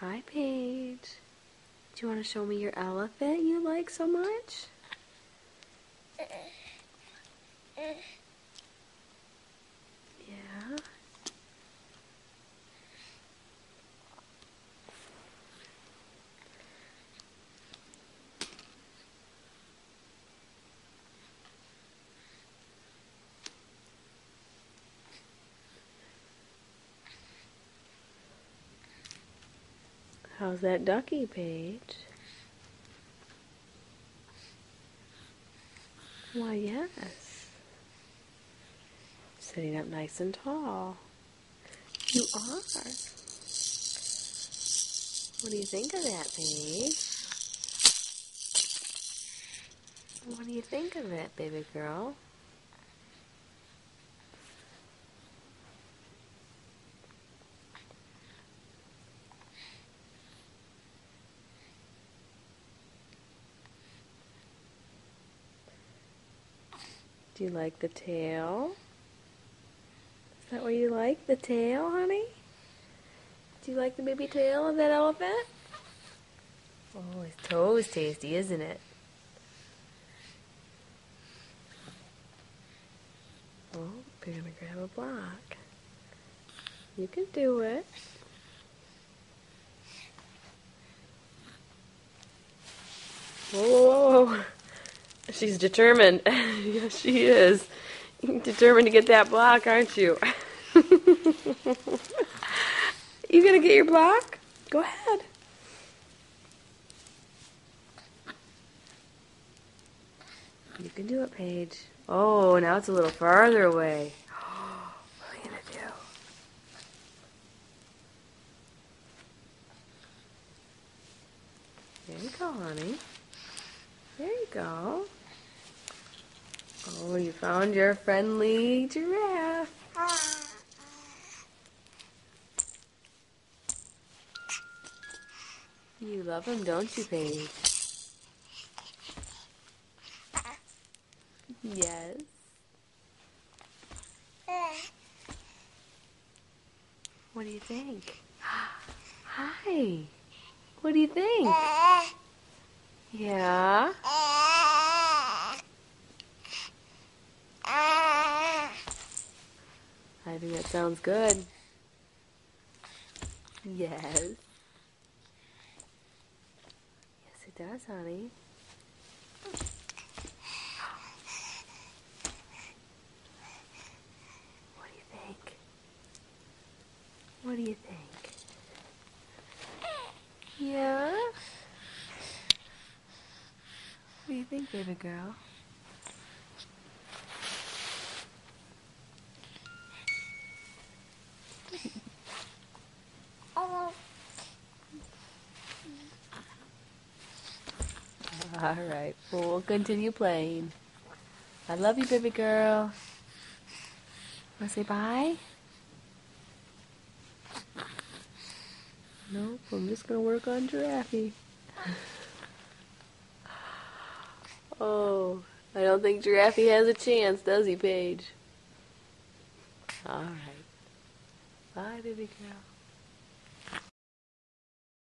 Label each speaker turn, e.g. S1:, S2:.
S1: Hi, Paige. Do you want to show me your elephant you like so much? Yeah. How's that ducky, Paige? Why, yes. Sitting up nice and tall. You are. What do you think of that, Paige? What do you think of it, baby girl? Do you like the tail? Is that what you like, the tail, honey? Do you like the baby tail of that elephant? Oh, his toe is tasty, isn't it? Oh, you're gonna grab a block. You can do it. Whoa, whoa, whoa. She's determined. Yes, she is. Determined to get that block, aren't you? You gonna get your block? Go ahead. You can do it, Paige. Oh, now it's a little farther away. What are you gonna do? There you go, honey. There you go. Oh, you found your friendly giraffe. You love him, don't you, Paige? Yes. What do you think? Hi. What do you think? Yeah? I think that sounds good. Yes. Yes, it does, honey. What do you think? What do you think? Yeah? What do you think, baby girl? All right, well, we'll continue playing. I love you, baby girl. Want to say bye? Nope, I'm just going to work on Giraffe. Oh, I don't think Giraffe has a chance, does he, Paige? All right. Bye, baby girl.